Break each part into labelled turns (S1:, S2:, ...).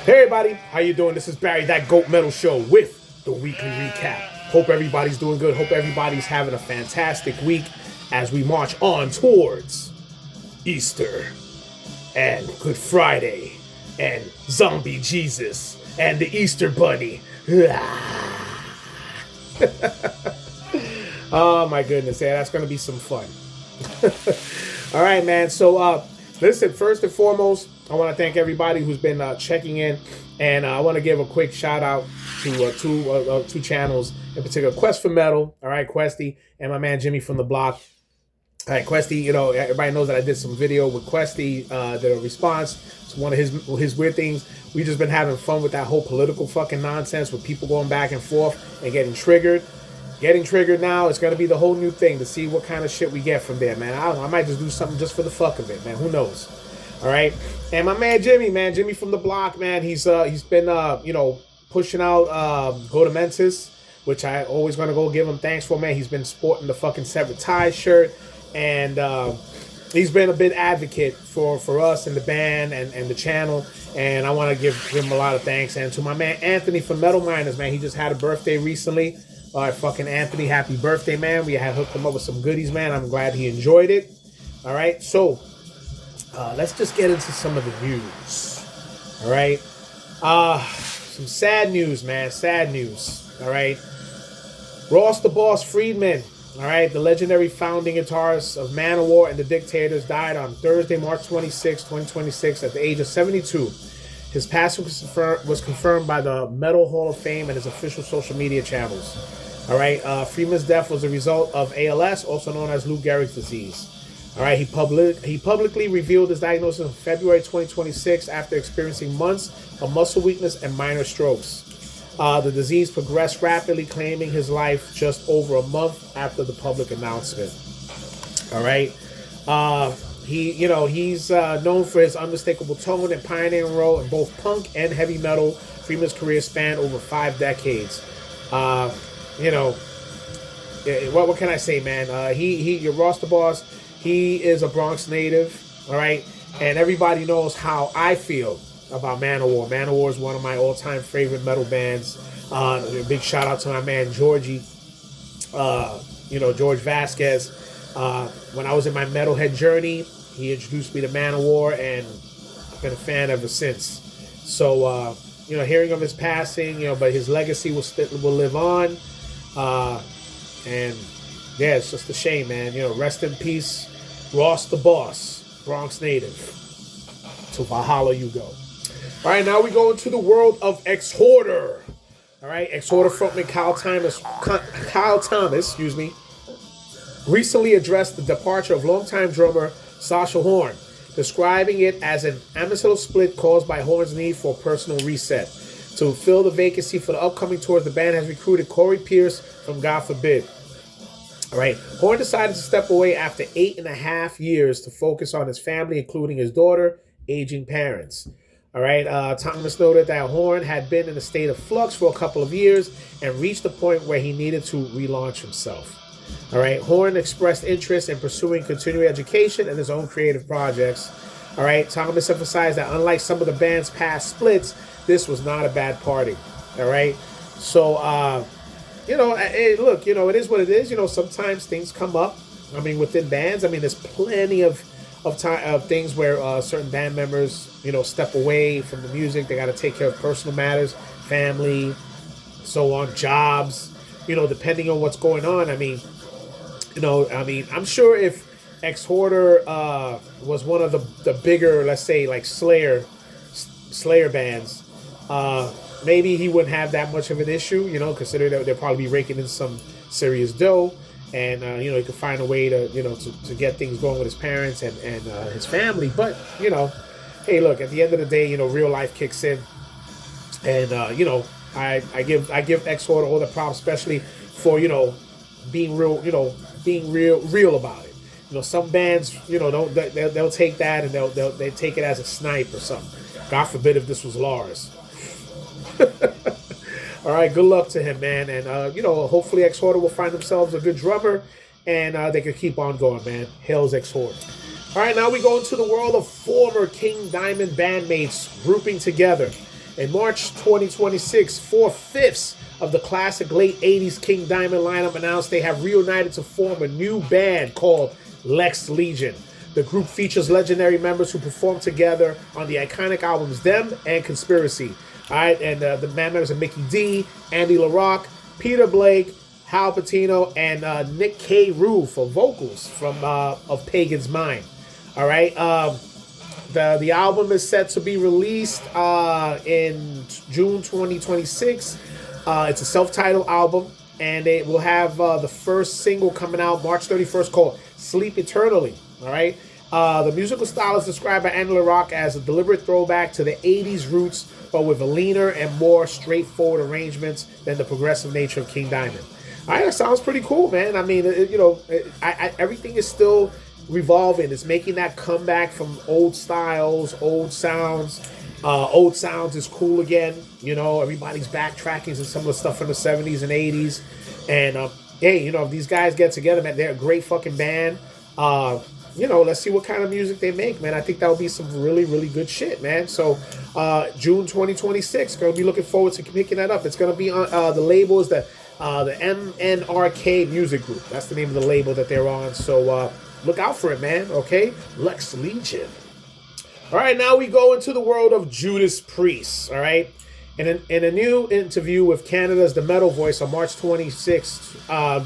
S1: Hey everybody, how you doing? This is Barry, that Goat Metal Show with the weekly recap. Hope everybody's doing good. Hope everybody's having a fantastic week as we march on towards Easter and Good Friday and Zombie Jesus and the Easter Bunny. Oh my goodness, yeah, that's gonna be some fun. All right, man. So, listen. First and foremost, I want to thank everybody who's been checking in, and I want to give a quick shout out to two channels in particular: Quest for Metal, all right, Questy, and my man Jimmy from the Block. All right, Questy. You know, everybody knows that I did some video with Questy, did a response to one of his weird things. We just been having fun with that whole political fucking nonsense with people going back and forth and getting triggered. Getting triggered now. It's going to be the whole new thing to see what kind of shit we get from there, man. I don't know. I might just do something just for the fuck of it, man. Who knows? All right. And my man Jimmy from the Block, man. He's been pushing out Go to Mentis, which I always going to go give him thanks for, man. He's been sporting the fucking Severed Ties shirt, and he's been a big advocate for us and the band and the channel, and I want to give him a lot of thanks. And to my man Anthony from Metal Miners, man. He just had a birthday recently. All right, fucking Anthony, happy birthday, man. We had hooked him up with some goodies, man. I'm glad he enjoyed it. All right, so let's just get into some of the news. All right, some sad news, man. Sad news. All right, Ross the Boss Friedman, all right, the legendary founding guitarist of Manowar and the Dictators, died on Thursday, March 26, 2026, at the age of 72. His passing was confirmed by the Metal Hall of Fame and his official social media channels. All right, Freeman's death was a result of ALS, also known as Lou Gehrig's disease. All right, he publicly revealed his diagnosis in February 2026 after experiencing months of muscle weakness and minor strokes. The disease progressed rapidly, claiming his life just over a month after the public announcement. All right. He's known for his unmistakable tone and pioneering role in both punk and heavy metal. Freeman's career spanned over 5 decades. What can I say, man? You're Ross the Boss. He is a Bronx native, all right? And everybody knows how I feel about Manowar. Manowar is one of my all-time favorite metal bands. A big shout out to my man Georgie, George Vasquez. When I was in my metalhead journey, he introduced me to Manowar, and I've been a fan ever since. So, hearing of his passing, but his legacy will live on. And yeah, it's just a shame, man. Rest in peace, Ross the Boss, Bronx native. To Valhalla you go. All right, now we go into the world of Exhorder. All right, Exhorder frontman Kyle Thomas, recently addressed the departure of longtime drummer Sasha Horn, describing it as an amicable split caused by Horn's need for a personal reset. To fill the vacancy for the upcoming tours, the band has recruited Corey Pierce from God Forbid. All right, Horn decided to step away after 8.5 years to focus on his family, including his daughter, aging parents. All right, Thomas noted that Horn had been in a state of flux for a couple of years and reached the point where he needed to relaunch himself. All right, Horn expressed interest in pursuing continuing education and his own creative projects. All right, Thomas emphasized that unlike some of the band's past splits, this was not a bad party. All right, so look, it is what it is. Sometimes things come up. I mean, within bands, there's plenty of things where certain band members, step away from the music. They got to take care of personal matters, family, so on, jobs. Depending on what's going on. I'm sure if Exhorder was one of the bigger, let's say, like Slayer bands, maybe he wouldn't have that much of an issue, considering that they'll probably be raking in some serious dough, and he could find a way to to get things going with his parents and his family. But hey, look, at the end of the day, real life kicks in, and I give Exhorder all the props, especially for being real about it. Some bands they'll take that and they'll take it as a snipe or something. God forbid if this was Lars. All right, good luck to him, man, and hopefully Exhorder will find themselves a good drummer, and they can keep on going, man. Hails Exhorder. All right, now we go into the world of former King Diamond bandmates grouping together. In March 2026, 4/5 of the classic late 80s King Diamond lineup announced they have reunited to form a new band called Lex Legion. The group features legendary members who performed together on the iconic albums Them and Conspiracy. All right, and the band members are Mickey D, Andy LaRocque, Peter Blake, Hal Patino, and Nick K. Rue for vocals from of Pagan's Mind. All right, the album is set to be released in June 2026. It's a self-titled album, and it will have the first single coming out March 31st called Sleep Eternally. All right. The musical style is described by Andy LaRocque as a deliberate throwback to the 80s roots, but with a leaner and more straightforward arrangements than the progressive nature of King Diamond. All right, that sounds pretty cool, man. I mean, everything is still revolving. It's making that comeback from old styles, old sounds. Old sounds is cool again. You know, everybody's backtracking to some of the stuff from the 70s and 80s. And, hey, you know, if these guys get together, man, they're a great fucking band. You know, let's see what kind of music they make, man. I think that would be some really, really good shit, man. So, June 2026, going to be looking forward to picking that up. It's going to be on, the label is the MNRK Music Group. That's the name of the label that they're on. So, look out for it, man, okay? Lex Legion. All right, now we go into the world of Judas Priest, all right? In a new interview with Canada's The Metal Voice on March 26th,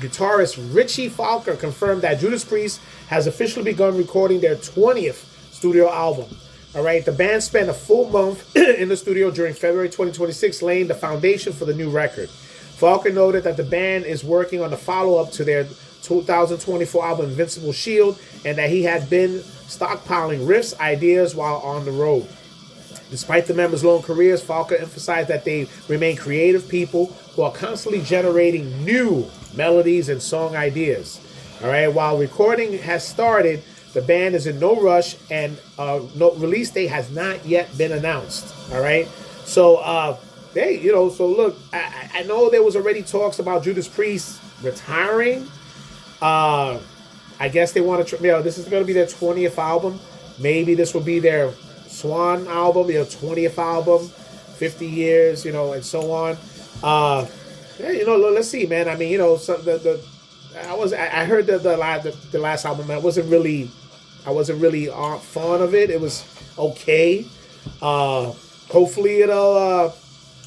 S1: guitarist Richie Falker confirmed that Judas Priest has officially begun recording their 20th studio album. All right, the band spent a full month in the studio during February 2026, laying the foundation for the new record. Falker noted that the band is working on the follow-up to their 2024 album Invincible Shield, and that he had been stockpiling riffs, ideas while on the road. Despite the members' long careers, Falker emphasized that they remain creative people who are constantly generating new melodies and song ideas. All right, while recording has started, the band is in no rush, and no release date has not yet been announced. All right, so hey, you know, so look, I know there was already talks about Judas Priest retiring. I guess they want to, you know, this is going to be their 20th album. Maybe this will be their Swan album, you know, 20th album, 50 years, you know, and so on. Yeah, you know, let's see, man. I mean, you know, so I heard the last album. I wasn't really fond of it. It was okay. Hopefully it'll,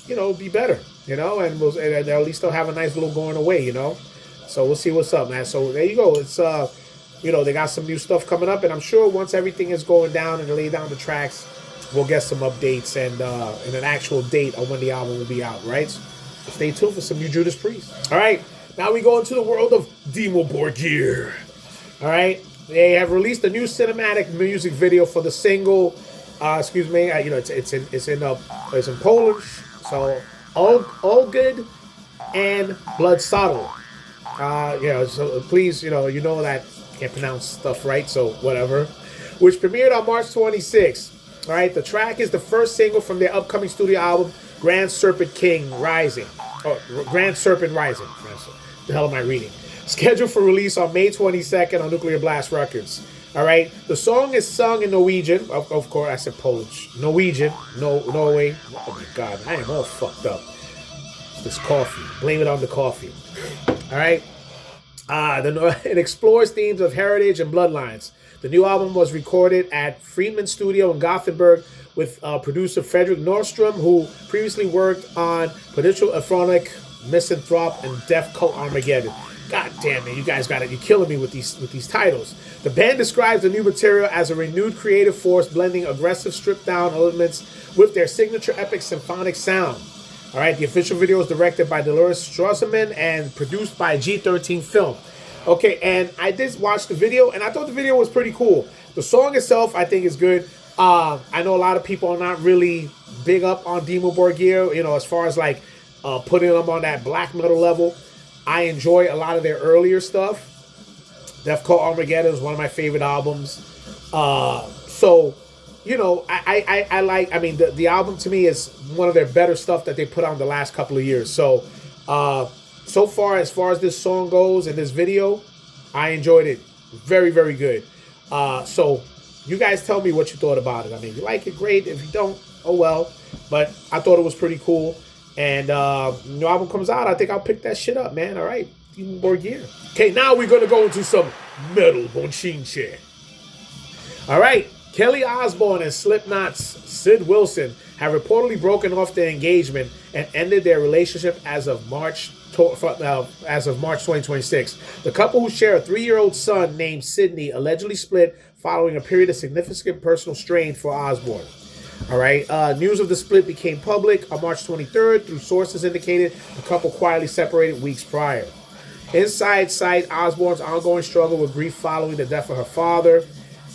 S1: you know, be better, you know, and at least they'll have a nice little going away, you know. So we'll see what's up, man. So there you go. It's you know, they got some new stuff coming up, and I'm sure once everything is going down and they lay down the tracks, we'll get some updates and an actual date on when the album will be out, right? So stay tuned for some new Judas Priest. All right, now we go into the world of Dimmu Borgir. All right, they have released a new cinematic music video for the single. Excuse me, you know, it's in Polish. So all good and blood subtle. You know, so please, you know that. Can't pronounce stuff right, so whatever. Which premiered on March 26th. All right, the track is the first single from their upcoming studio album, Grand Serpent Rising. The hell am I reading? Scheduled for release on May 22nd on Nuclear Blast Records. All right, the song is sung in Norwegian. Of course, I said Polish. Norwegian, Norway. Oh my God, I am all fucked up. This coffee. Blame it on the coffee. All right. It explores themes of heritage and bloodlines. The new album was recorded at Friedman Studio in Gothenburg with producer Fredrik Nordstrom, who previously worked on Potential Afronic, Misanthrope, and Death Cult Armageddon. God damn it, you guys got it. You're killing me with these titles. The band describes the new material as a renewed creative force, blending aggressive stripped-down elements with their signature epic symphonic sound. All right, the official video is directed by Dolores Strasserman and produced by G13 Film. Okay, and I did watch the video, and I thought the video was pretty cool. The song itself, I think, is good. I know a lot of people are not really big up on Dimmu Borgir, you know, as far as like putting them on that black metal level. I enjoy a lot of their earlier stuff. Death Cult Armageddon is one of my favorite albums. So, you know, I mean, the album to me is one of their better stuff that they put on the last couple of years. So, so far as this song goes and this video, I enjoyed it. Very, very good. So, you guys tell me what you thought about it. I mean, if you like it, great. If you don't, oh well. But I thought it was pretty cool. And new album comes out, I think I'll pick that shit up, man. All right, even more gear. Okay, now we're gonna go into some metal bonchinche. All right, Kelly Osbourne and Slipknot's Sid Wilson have reportedly broken off their engagement and ended their relationship as of March 2026. The couple, who share a 3-year-old son named Sydney, allegedly split following a period of significant personal strain for Osbourne. All right, news of the split became public on March 23rd through sources indicated the couple quietly separated weeks prior. Inside cite Osbourne's ongoing struggle with grief following the death of her father,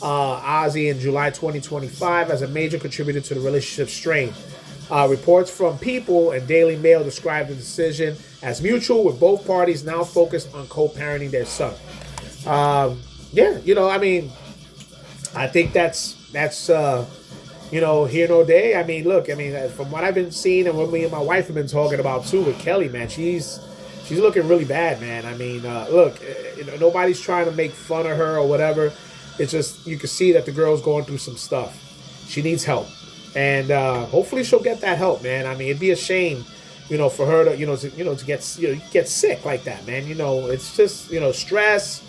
S1: Ozzy, in July 2025 as a major contributor to the relationship strain. Reports from People and Daily Mail described the decision as mutual, with both parties now focused on co-parenting their son. Yeah, I mean, I think that's here no day. I mean, look, from what I've been seeing and what me and my wife have been talking about too with Kelly, man, she's looking really bad, man. I mean, look, nobody's trying to make fun of her or whatever. It's just, you can see that the girl's going through some stuff. She needs help. And hopefully she'll get that help, man. I mean, it'd be a shame, for her to, to get sick like that, man. It's just, stress,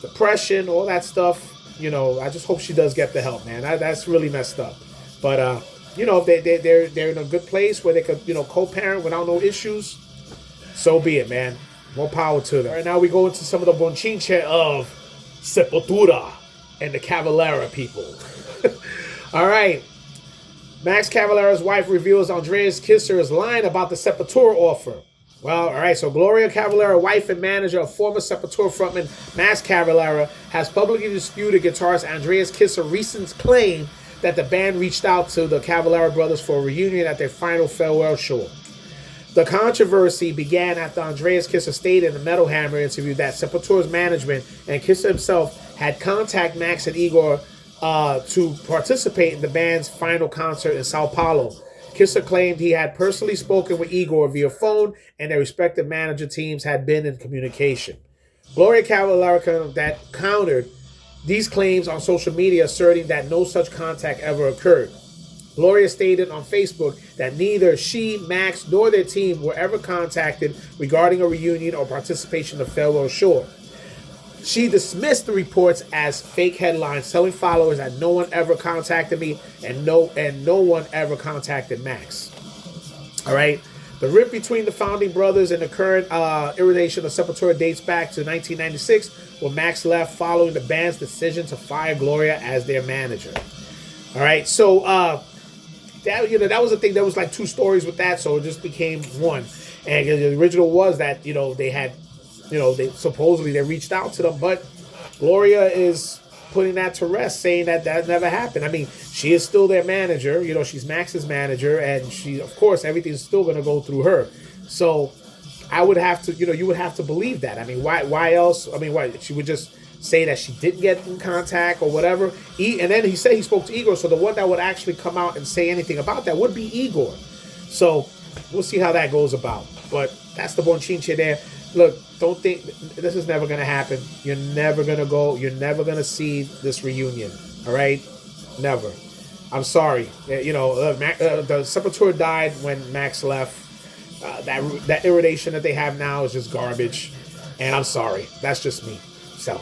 S1: depression, all that stuff. I just hope she does get the help, man. That's really messed up. But, if they're in a good place where they could, co-parent without no issues, so be it, man. More power to them. All right, now we go into some of the bonchinche of Sepultura and the Cavalera people. All right. Max Cavalera's wife reveals Andreas Kisser's line about the Sepultura offer. Well, all right, so Gloria Cavalera, wife and manager of former Sepultura frontman Max Cavalera, has publicly disputed guitarist Andreas Kisser's recent claim that the band reached out to the Cavalera brothers for a reunion at their final farewell show. The controversy began after Andreas Kisser stated in the Metal Hammer interview that Sepultura's management and Kisser himself had contacted Max and Igor to participate in the band's final concert in Sao Paulo. Kisser claimed he had personally spoken with Igor via phone, and their respective manager teams had been in communication. Gloria Cavalera countered these claims on social media, asserting that no such contact ever occurred. Gloria stated on Facebook that neither she, Max, nor their team were ever contacted regarding a reunion or participation in the farewell show. She dismissed the reports as fake headlines, telling followers that no one ever contacted me and no one ever contacted Max. All right. The rift between the founding brothers and the current iteration of Sepultura dates back to 1996, when Max left following the band's decision to fire Gloria as their manager. All right. So that was the thing. There was like two stories with that, so it just became one. And the original was that they had. They supposedly reached out to them, but Gloria is putting that to rest, saying that never happened. I mean, she is still their manager. She's Max's manager, and she, of course, everything's still going to go through her. So I would have to, you would have to believe that. I mean, why else? I mean, why she would just say that she didn't get in contact or whatever. And then he said he spoke to Igor, so the one that would actually come out and say anything about that would be Igor. So we'll see how that goes about. But that's the bonchinche there. Look, don't think this is never going to happen. You're never going to go. You're never going to see this reunion. All right? Never. I'm sorry. The Sepultura died when Max left. That irritation that they have now is just garbage. And I'm sorry. That's just me. So,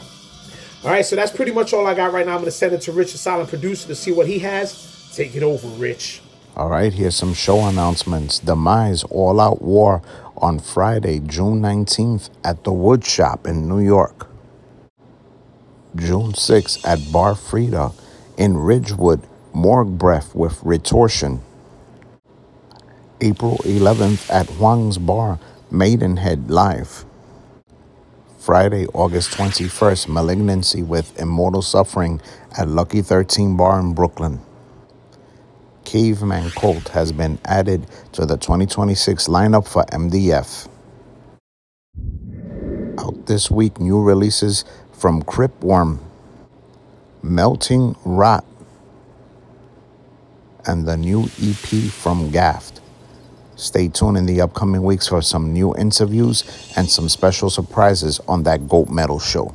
S1: all right. So that's pretty much all I got right now. I'm going to send it to Rich, the silent producer, to see what he has. Take it over, Rich.
S2: All right, here's some show announcements. Demise All Out War on Friday, June 19th at the Wood Shop in New York. June 6th at Bar Frida in Ridgewood, Morgue Breath with Retortion. April 11th at Huang's Bar, Maidenhead Live. Friday, August 21st, Malignancy with Immortal Suffering at Lucky 13 Bar in Brooklyn. Caveman Cult has been added to the 2026 lineup for MDF. Out this week, new releases from Cripworm, Melting Rot, and the new EP from Gaffed. Stay tuned in the upcoming weeks for some new interviews and some special surprises on that Goat Metal show.